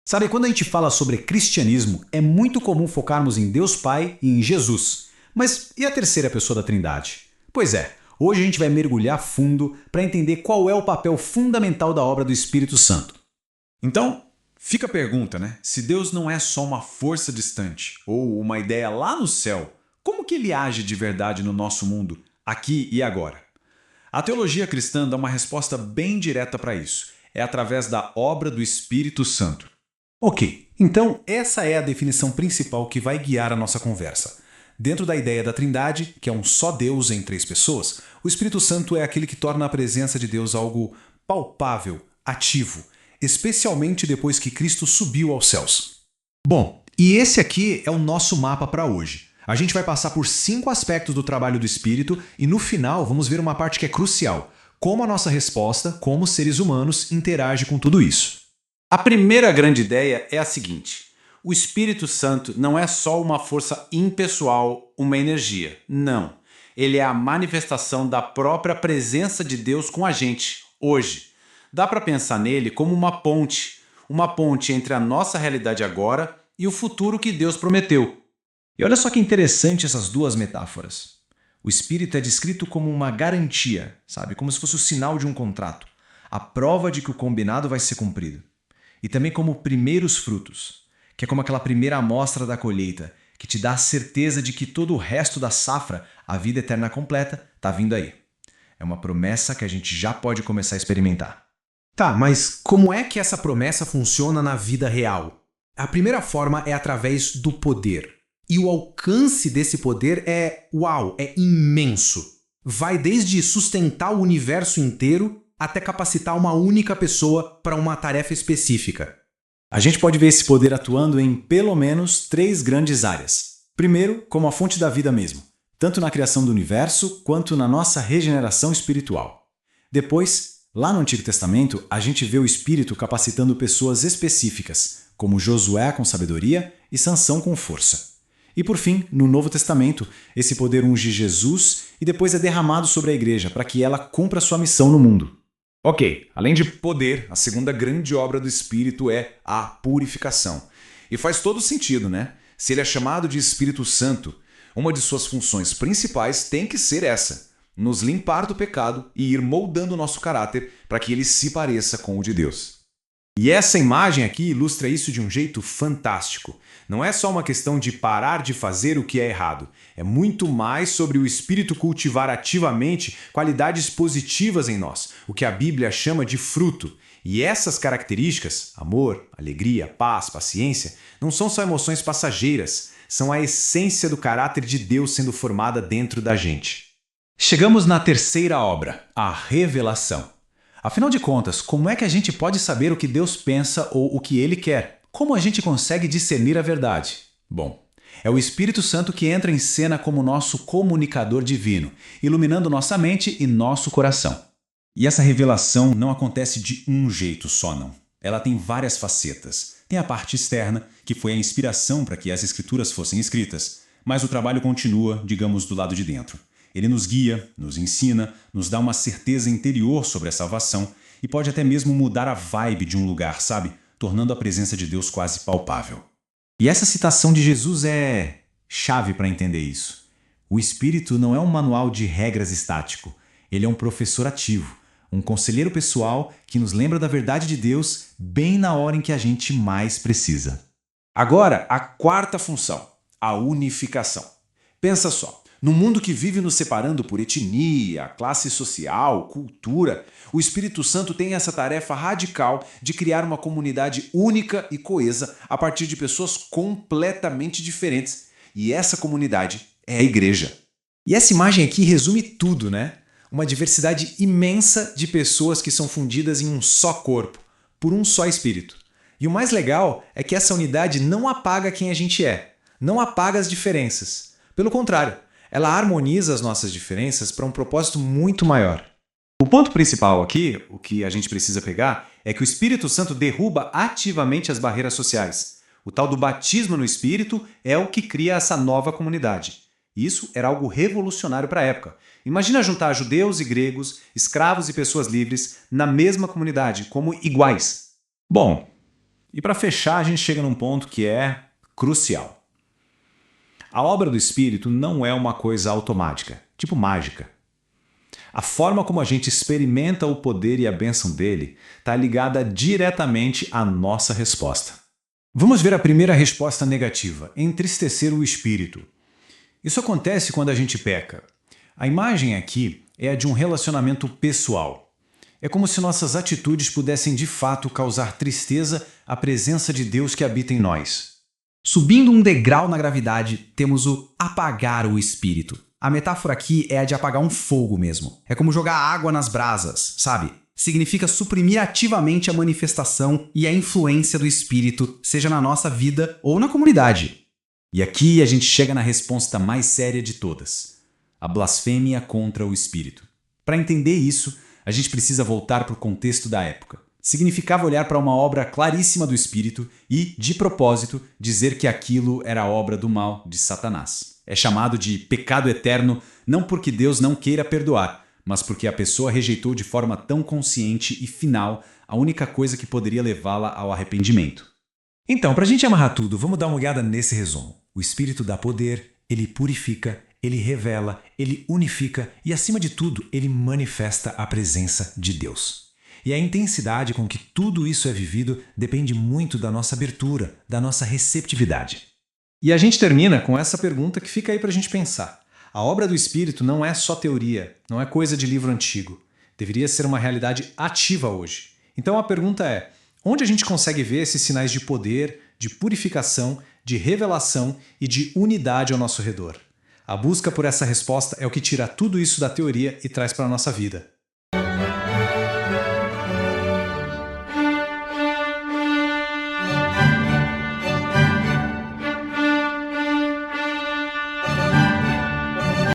Sabe, quando a gente fala sobre cristianismo, é muito comum focarmos em Deus Pai e em Jesus. Mas e a terceira pessoa da Trindade? Pois é, hoje a gente vai mergulhar fundo para entender qual é o papel fundamental da obra do Espírito Santo. Então, fica a pergunta, né? Se Deus não é só uma força distante ou uma ideia lá no céu, como que ele age de verdade no nosso mundo, aqui e agora? A teologia cristã dá uma resposta bem direta para isso. É através da obra do Espírito Santo. Ok, então essa é a definição principal que vai guiar a nossa conversa. Dentro da ideia da Trindade, que é um só Deus em três pessoas, o Espírito Santo é aquele que torna a presença de Deus algo palpável, ativo, especialmente depois que Cristo subiu aos céus. Bom, e esse aqui é o nosso mapa para hoje. A gente vai passar por 5 aspectos do trabalho do Espírito e no final vamos ver uma parte que é crucial: como a nossa resposta, como seres humanos, interage com tudo isso. A primeira grande ideia é a seguinte: o Espírito Santo não é só uma força impessoal, uma energia. Não. Ele é a manifestação da própria presença de Deus com a gente, hoje. Dá para pensar nele como uma ponte entre a nossa realidade agora e o futuro que Deus prometeu. E olha só que interessante essas duas metáforas. O Espírito é descrito como uma garantia, sabe? Como se fosse o sinal de um contrato, a prova de que o combinado vai ser cumprido. E também como primeiros frutos, que é como aquela primeira amostra da colheita, que te dá a certeza de que todo o resto da safra, a vida eterna completa, está vindo aí. É uma promessa que a gente já pode começar a experimentar. Tá, mas como é que essa promessa funciona na vida real? A primeira forma é através do poder. E o alcance desse poder é imenso. Vai desde sustentar o universo inteiro até capacitar uma única pessoa para uma tarefa específica. A gente pode ver esse poder atuando em pelo menos 3 grandes áreas. Primeiro, como a fonte da vida mesmo, tanto na criação do universo quanto na nossa regeneração espiritual. Depois, lá no Antigo Testamento, a gente vê o Espírito capacitando pessoas específicas, como Josué com sabedoria e Sansão com força. E por fim, no Novo Testamento, esse poder unge Jesus e depois é derramado sobre a igreja para que ela cumpra sua missão no mundo. Ok, além de poder, a segunda grande obra do Espírito é a purificação. E faz todo sentido, né? Se ele é chamado de Espírito Santo, uma de suas funções principais tem que ser essa: nos limpar do pecado e ir moldando o nosso caráter para que ele se pareça com o de Deus. E essa imagem aqui ilustra isso de um jeito fantástico. Não é só uma questão de parar de fazer o que é errado. É muito mais sobre o Espírito cultivar ativamente qualidades positivas em nós, o que a Bíblia chama de fruto. E essas características, amor, alegria, paz, paciência, não são só emoções passageiras, são a essência do caráter de Deus sendo formada dentro da gente. Chegamos na terceira obra, a revelação. Afinal de contas, como é que a gente pode saber o que Deus pensa ou o que Ele quer? Como a gente consegue discernir a verdade? Bom, é o Espírito Santo que entra em cena como nosso comunicador divino, iluminando nossa mente e nosso coração. E essa revelação não acontece de um jeito só, não. Ela tem várias facetas. Tem a parte externa, que foi a inspiração para que as escrituras fossem escritas, mas o trabalho continua, digamos, do lado de dentro. Ele nos guia, nos ensina, nos dá uma certeza interior sobre a salvação e pode até mesmo mudar a vibe de um lugar, sabe? Tornando a presença de Deus quase palpável. E essa citação de Jesus é chave para entender isso. O Espírito não é um manual de regras estático. Ele é um professor ativo, um conselheiro pessoal que nos lembra da verdade de Deus bem na hora em que a gente mais precisa. Agora, a quarta função, a unificação. Pensa só. No mundo que vive nos separando por etnia, classe social, cultura, o Espírito Santo tem essa tarefa radical de criar uma comunidade única e coesa a partir de pessoas completamente diferentes. E essa comunidade é a igreja. E essa imagem aqui resume tudo, né? Uma diversidade imensa de pessoas que são fundidas em um só corpo, por um só Espírito. E o mais legal é que essa unidade não apaga quem a gente é, não apaga as diferenças. Pelo contrário, ela harmoniza as nossas diferenças para um propósito muito maior. O ponto principal aqui, o que a gente precisa pegar, é que o Espírito Santo derruba ativamente as barreiras sociais. O tal do batismo no Espírito é o que cria essa nova comunidade. Isso era algo revolucionário para a época. Imagina juntar judeus e gregos, escravos e pessoas livres, na mesma comunidade, como iguais. Bom, E para fechar, a gente chega num ponto que é crucial. A obra do Espírito não é uma coisa automática, tipo mágica. A forma como a gente experimenta o poder e a bênção dele está ligada diretamente à nossa resposta. Vamos ver a primeira resposta negativa: entristecer o espírito. Isso acontece quando a gente peca. A imagem aqui é a de um relacionamento pessoal. É como se nossas atitudes pudessem de fato causar tristeza à presença de Deus que habita em nós. Subindo um degrau na gravidade, temos o apagar o espírito. A metáfora aqui é a de apagar um fogo mesmo. É como jogar água nas brasas, sabe? Significa suprimir ativamente a manifestação e a influência do espírito, seja na nossa vida ou na comunidade. E aqui a gente chega na resposta mais séria de todas: a blasfêmia contra o espírito. Para entender isso, a gente precisa voltar para o contexto da época. Significava olhar para uma obra claríssima do Espírito e, de propósito, dizer que aquilo era obra do mal de Satanás. É chamado de pecado eterno não porque Deus não queira perdoar, mas porque a pessoa rejeitou de forma tão consciente e final a única coisa que poderia levá-la ao arrependimento. Então, para a gente amarrar tudo, vamos dar uma olhada nesse resumo. O Espírito dá poder, ele purifica, ele revela, ele unifica e, acima de tudo, ele manifesta a presença de Deus. E a intensidade com que tudo isso é vivido depende muito da nossa abertura, da nossa receptividade. E a gente termina com essa pergunta que fica aí para a gente pensar. A obra do Espírito não é só teoria, não é coisa de livro antigo. Deveria ser uma realidade ativa hoje. Então a pergunta é: onde a gente consegue ver esses sinais de poder, de purificação, de revelação e de unidade ao nosso redor? A busca por essa resposta é o que tira tudo isso da teoria e traz para a nossa vida.